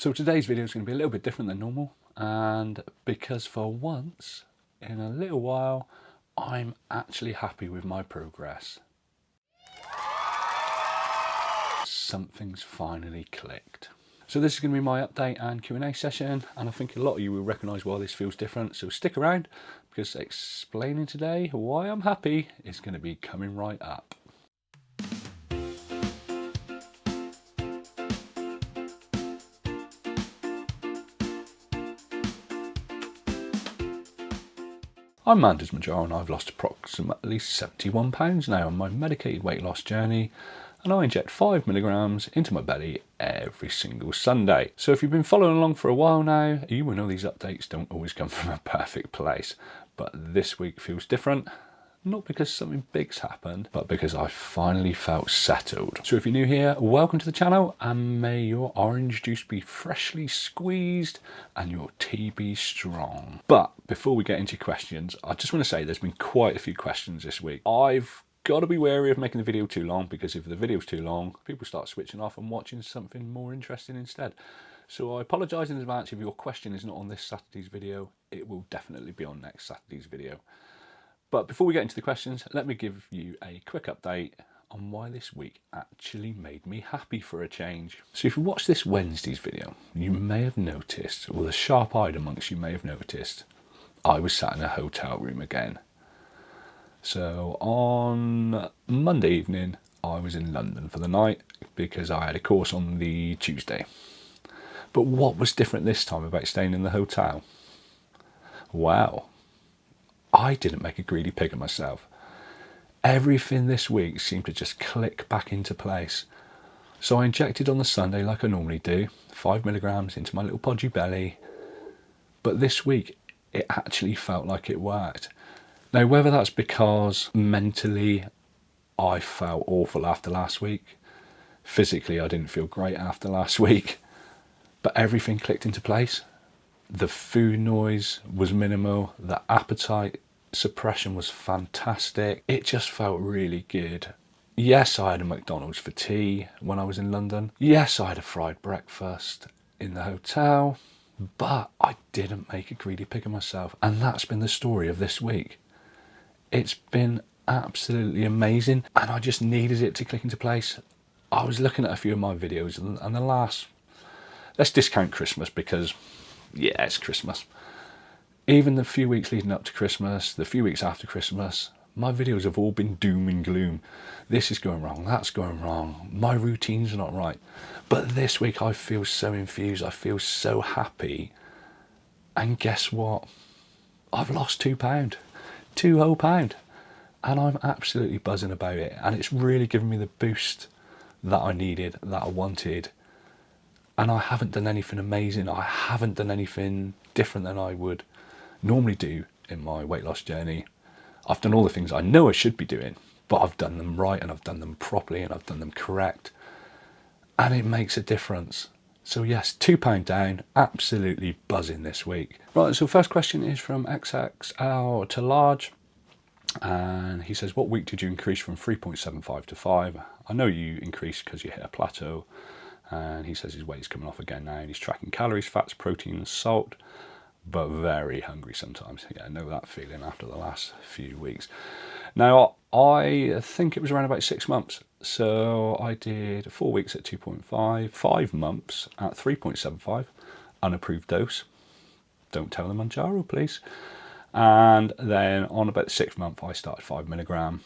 So today's video is going to be a little bit different than normal, and because for once in a little while I'm actually happy with my progress. Something's finally clicked. So this is going to be my update and Q&A session, and I think a lot of you will recognise why this feels different, so stick around because explaining today why I'm happy is going to be coming right up. I'm Mounjaro and I've lost approximately 71 pounds now on my medicated weight loss journey, and I inject 5 milligrams into my belly every single Sunday. So if you've been following along for a while now, you will know these updates don't always come from a perfect place, but this week feels different. Not because something big's happened, but because I finally felt settled. So if you're new here, welcome to the channel, and may your orange juice be freshly squeezed and your tea be strong. But before we get into questions, I just want to say there's been quite a few questions this week. I've got to be wary of making the video too long, because if the video's too long, people start switching off and watching something more interesting instead. So I apologise in advance if your question is not on this Saturday's video. It will definitely be on next Saturday's video. But before we get into the questions, let me give you a quick update on why this week actually made me happy for a change. So if you watched this Wednesday's video, you may have noticed, or the sharp-eyed amongst you may have noticed, I was sat in a hotel room again. So on Monday evening, I was in London for the night because I had a course on the Tuesday. But what was different this time about staying in the hotel? Wow. I didn't make a greedy pig of myself. Everything this week seemed to just click back into place. So I injected on the Sunday like I normally do, 5 milligrams into my little podgy belly. But this week, it actually felt like it worked. Now, whether that's because mentally I felt awful after last week, physically I didn't feel great after last week, but everything clicked into place. The food noise was minimal, the appetite suppression was fantastic. It just felt really good. Yes, I had a McDonald's for tea when I was in London. Yes, I had a fried breakfast in the hotel, but I didn't make a greedy pig of myself. And that's been the story of this week. It's been absolutely amazing, and I just needed it to click into place. I was looking at a few of my videos, and the last, let's discount Christmas because yeah, it's Christmas. Even the few weeks leading up to Christmas, the few weeks after Christmas, my videos have all been doom and gloom. This is going wrong, that's going wrong, my routines are not right. But this week I feel so infused, I feel so happy. And guess what? I've lost £2, £2 whole pound. And I'm absolutely buzzing about it. And it's really given me the boost that I needed, that I wanted. And I haven't done anything amazing. I haven't done anything different than I would normally do in my weight loss journey. I've done all the things I know I should be doing, but I've done them right, and I've done them properly, and I've done them correct. And it makes a difference. So yes, £2 down, absolutely buzzing this week. Right, so first question is from XXL to large. And he says, what week did you increase from 3.75 to 5? I know you increased because you hit a plateau. And he says his weight's coming off again now, and he's tracking calories, fats, protein, salt, but very hungry sometimes. Yeah, I know that feeling after the last few weeks. Now, I think it was around about 6 months. So I did 4 weeks at 2.5, 5 months at 3.75, unapproved dose. Don't tell the Mounjaro, please. And then on about the 6th month, I started 5 milligram,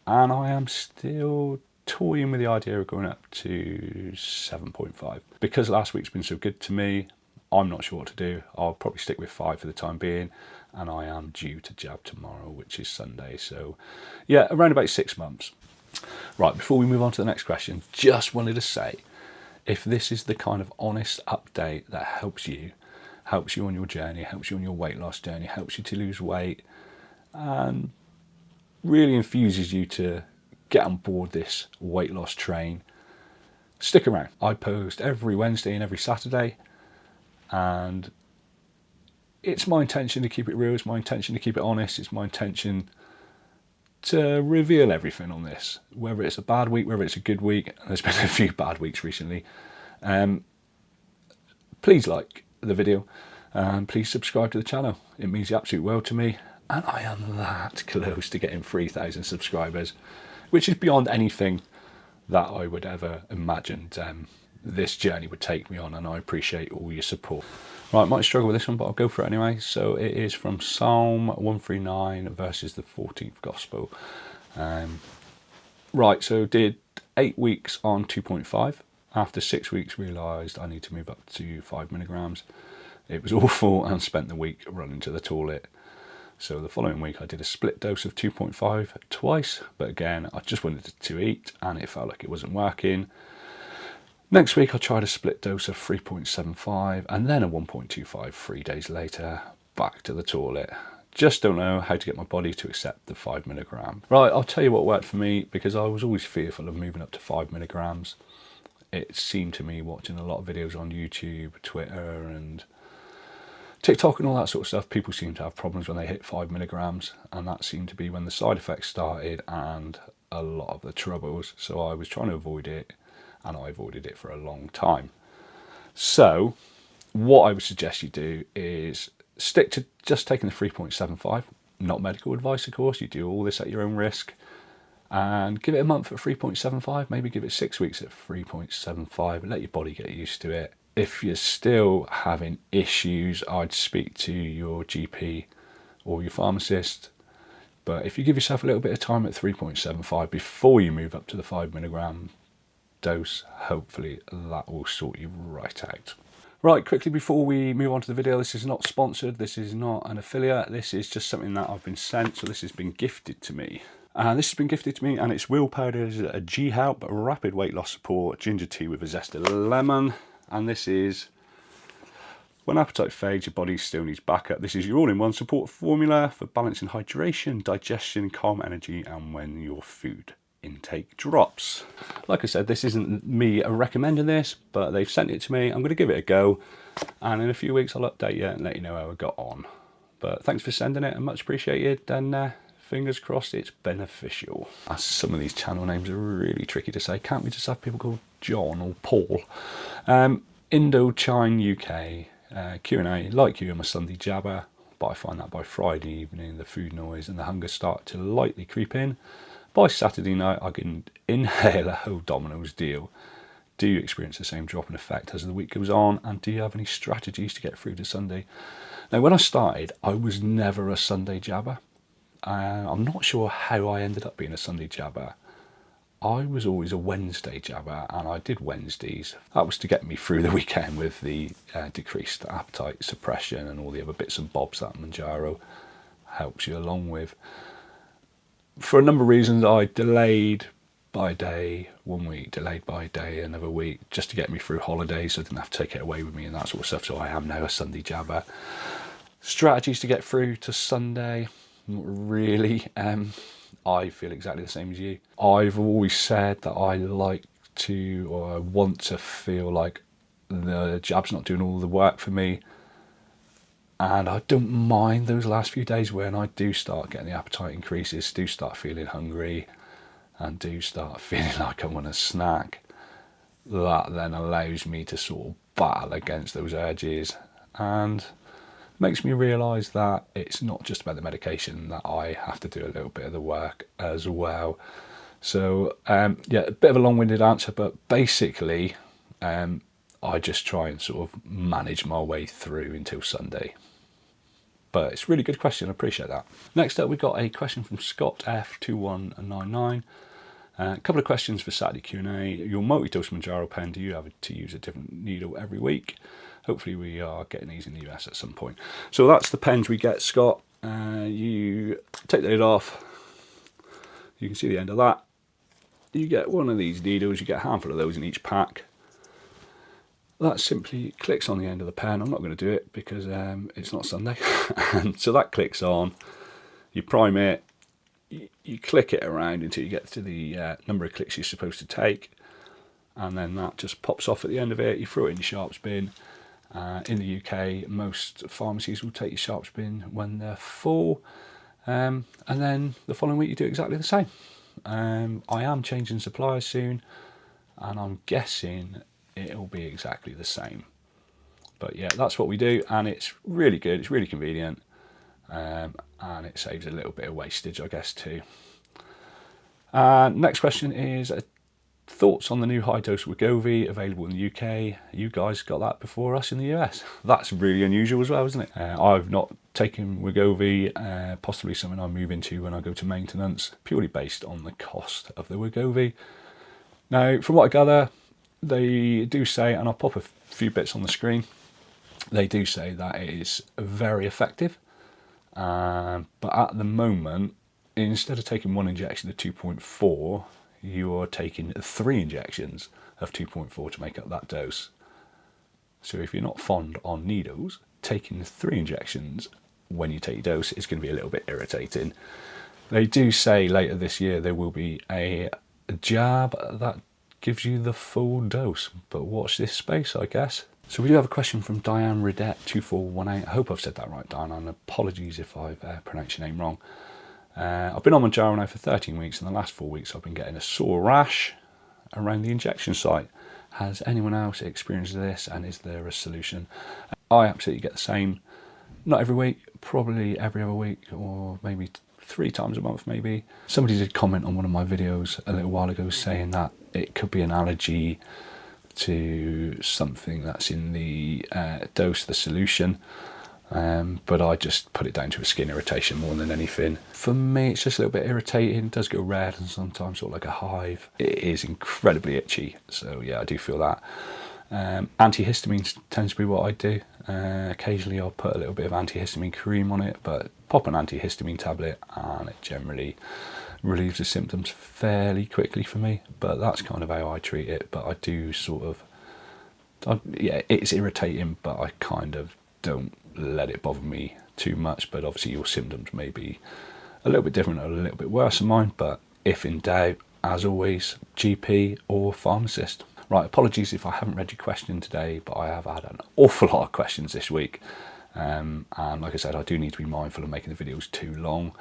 and I am still toying with the idea of going up to 7.5. Because last week's been so good to me, I'm not sure what to do. I'll probably stick with 5 for the time being, and I am due to jab tomorrow, which is Sunday. So yeah, around about 6 months. Right, before we move on to the next question, just wanted to say, if this is the kind of honest update that helps you on your journey, helps you on your weight loss journey, helps you to lose weight, and really infuses you to get on board this weight loss train, stick around. I post every Wednesday and every Saturday, and it's my intention to keep it real, it's my intention to keep it honest, it's my intention to reveal everything on this, whether it's a bad week, whether it's a good week. There's been a few bad weeks recently, please like the video and please subscribe to the channel. It means the absolute world to me, and I am that close to getting 3,000 subscribers, which is beyond anything that I would ever imagined this journey would take me on, and I appreciate all your support. Right, might struggle with this one, but I'll go for it anyway. So it is from Psalm 139 verses the 14th Gospel. Right, so did 8 weeks on 2.5. After 6 weeks realised I need to move up to 5 milligrams. It was awful and spent the week running to the toilet. So the following week I did a split dose of 2.5 twice, but again I just wanted to eat and it felt like it wasn't working. Next week I tried a split dose of 3.75 and then a 1.25 3 days later, back to the toilet. Just don't know how to get my body to accept the 5 milligram. Right, I'll tell you what worked for me, because I was always fearful of moving up to 5 milligrams. It seemed to me, watching a lot of videos on YouTube, Twitter and TikTok and all that sort of stuff, people seem to have problems when they hit 5 milligrams, and that seemed to be when the side effects started and a lot of the troubles. So I was trying to avoid it, and I avoided it for a long time. So what I would suggest you do is stick to just taking the 3.75, not medical advice of course, you do all this at your own risk, and give it a month at 3.75, maybe give it 6 weeks at 3.75 and let your body get used to it. If you're still having issues, I'd speak to your GP or your pharmacist, but if you give yourself a little bit of time at 3.75 before you move up to the 5 milligram dose, hopefully that will sort you right out. Right, quickly before we move on to the video, this is not sponsored, this is not an affiliate, this is just something that I've been sent, so this has been gifted to me. And this has been gifted to me, and it's Will Powder's a G-Help Rapid Weight Loss Support Ginger Tea with a zest of lemon. And this is, when appetite fades, your body still needs backup. This is your all-in-one support formula for balancing hydration, digestion, calm energy, and when your food intake drops. Like I said, this isn't me recommending this, but they've sent it to me. I'm going to give it a go, and in a few weeks I'll update you and let you know how I got on. But thanks for sending it, and much appreciated, and fingers crossed it's beneficial. As some of these channel names are really tricky to say, can't we just have people called John or Paul? Indochine UK, Q&A, like you, I'm a Sunday jabber, but I find that by Friday evening the food noise and the hunger start to lightly creep in. By Saturday night I can inhale a whole Domino's deal. Do you experience the same drop in effect as the week goes on, and do you have any strategies to get through to Sunday? Now, when I started, I was never a Sunday jabber. I'm not sure how I ended up being a Sunday jabber. I was always a Wednesday jabber, and I did Wednesdays. That was to get me through the weekend with the decreased appetite suppression and all the other bits and bobs that Mounjaro helps you along with. For a number of reasons, I delayed by a day 1 week, delayed by a day another week, just to get me through holidays so I didn't have to take it away with me and that sort of stuff. So I am now a Sunday jabber. Strategies to get through to Sunday, not really. I feel exactly the same as you. I've always said that I like to, or I want to feel like the jab's not doing all the work for me. And I don't mind those last few days when I do start getting the appetite increases, do start feeling hungry, and do start feeling like I want a snack. That then allows me to sort of battle against those urges, and makes me realise that it's not just about the medication, that I have to do a little bit of the work as well. So yeah, a bit of a long-winded answer, but basically I just try and sort of manage my way through until Sunday. But it's a really good question, I appreciate that. Next up, we've got a question from Scott F2199. A couple of questions for Saturday Q&A. Your multi-dose Mounjaro pen, do you have to use a different needle every week? Hopefully we are getting these in the US at some point. So that's the pens we get, Scott. You take the lid off. You can see the end of that. You get one of these needles, you get a handful of those in each pack. That simply clicks on the end of the pen. I'm not going to do it because it's not Sunday. And so that clicks on, you prime it, you click it around until you get to the number of clicks you're supposed to take, and then that just pops off at the end of it. You throw it in your sharps bin. In the UK, most pharmacies will take your sharps bin when they're full, and then the following week you do exactly the same. I am changing suppliers soon, and I'm guessing it'll be exactly the same. But yeah, that's what we do, and it's really good, it's really convenient, and it saves a little bit of wastage, I guess, too. Next question is thoughts on the new high dose Wegovy available in the UK. You guys got that before us in the US. That's really unusual as well, isn't it? I've not taken Wegovy, possibly something I move into when I go to maintenance, purely based on the cost of the Wegovy. Now, from what I gather, they do say, and I'll pop a few bits on the screen, they do say that it is very effective. But at the moment, instead of taking one injection of 2.4, you are taking 3 injections of 2.4 to make up that dose. So if you're not fond on needles, taking 3 injections when you take your dose is going to be a little bit irritating. They do say later this year there will be a jab that gives you the full dose, but watch this space, I guess. So we do have a question from Diane Ridet 2418. I hope I've said that right, Diane, and apologies if I've pronounced your name wrong. I've been on Mounjaro now for 13 weeks, and the last 4 weeks I've been getting a sore rash around the injection site. Has anyone else experienced this, and is there a solution? I absolutely get the same, not every week, probably every other week, or maybe 3 times a month maybe. Somebody did comment on one of my videos a little while ago saying that it could be an allergy to something that's in the dose, the solution. But I just put it down to a skin irritation more than anything. For me, it's just a little bit irritating. It does go red and sometimes sort of like a hive. It is incredibly itchy. So yeah, I do feel that. Antihistamine tends to be what I do. Occasionally I'll put a little bit of antihistamine cream on it, but pop an antihistamine tablet and it generally relieves the symptoms fairly quickly for me. But that's kind of how I treat it. But I do sort of, yeah, it's irritating, but I kind of don't let it bother me too much. But obviously your symptoms may be a little bit different or a little bit worse than mine. But if in doubt, as always, GP or pharmacist. Right, apologies if I haven't read your question today, but I have had an awful lot of questions this week. And like I said, I do need to be mindful of making the videos too long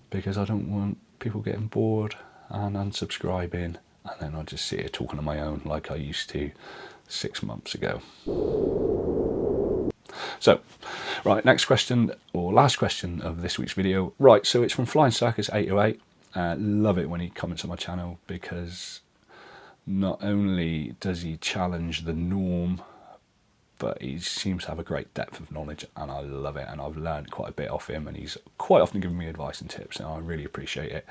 because I don't want people getting bored and unsubscribing, and then I just sit here talking on my own like I used to 6 months ago. So, right, next question, or last question of this week's video. Right, so it's from Flying Circus 808. Love it when he comments on my channel because not only does he challenge the norm, but he seems to have a great depth of knowledge, and I love it, and I've learned quite a bit off him, and he's quite often given me advice and tips, and I really appreciate it.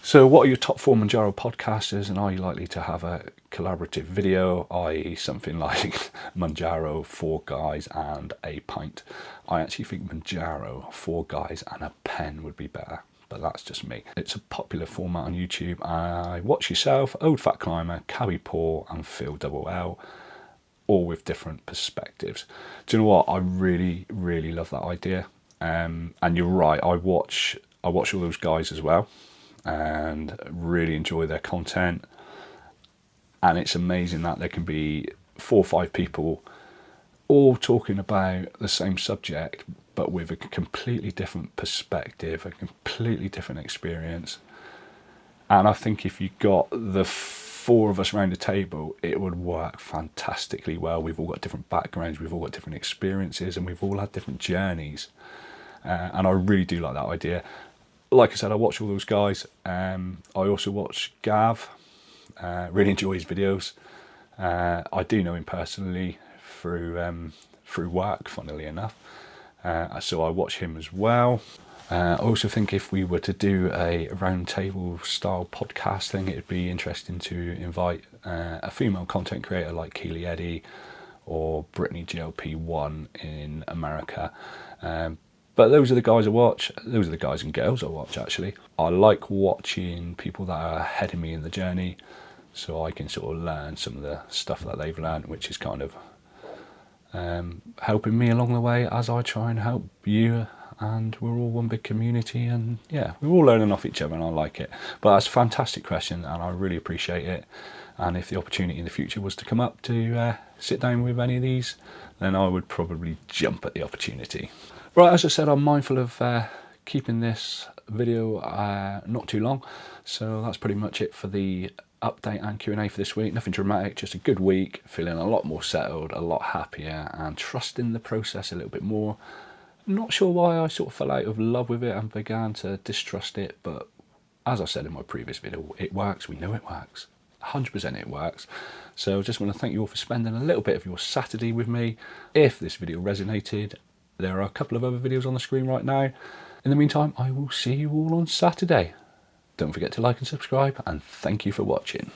So what are your top 4 Mounjaro podcasters, and are you likely to have a collaborative video, i.e. something like Mounjaro, 4 guys and a pint? I actually think Mounjaro, 4 guys and a pen would be better, but that's just me. It's a popular format on YouTube. I watch yourself, Old Fat Climber, Cabby Paw and Phil Double L, all with different perspectives. Do you know what? I really, really love that idea. And you're right, I watch all those guys as well and really enjoy their content. And it's amazing that there can be 4 or 5 people all talking about the same subject, but with a completely different perspective, a completely different experience. And I think if you got the 4 of us around the table, it would work fantastically well. We've all got different backgrounds, we've all got different experiences, and we've all had different journeys. And I really do like that idea. Like I said, I watch all those guys. I also watch Gav. Really enjoy his videos. I do know him personally through work, funnily enough. So I watch him as well. I also think if we were to do a round table style podcast thing, it'd be interesting to invite a female content creator like Keely Eddy or Brittany GLP1 in America. But those are the guys I watch. Those are the guys and girls I watch, actually. I like watching people that are ahead of me in the journey so I can sort of learn some of the stuff that they've learned, which is kind of helping me along the way as I try and help you. And we're all one big community, and yeah, we're all learning off each other, and I like it. But that's a fantastic question, and I really appreciate it. And if the opportunity in the future was to come up to sit down with any of these, then I would probably jump at the opportunity. Right, as I said, I'm mindful of keeping this video not too long, so that's pretty much it for the update and Q&A for this week. Nothing dramatic, just a good week, feeling a lot more settled, a lot happier, and trusting the process a little bit more. Not sure why I sort of fell out of love with it and began to distrust it, but as I said in my previous video, it works. We know it works. 100% it works. So I just want to thank you all for spending a little bit of your Saturday with me. If this video resonated, there are a couple of other videos on the screen right now. In the meantime, I will see you all on Saturday. Don't forget to like and subscribe, and thank you for watching.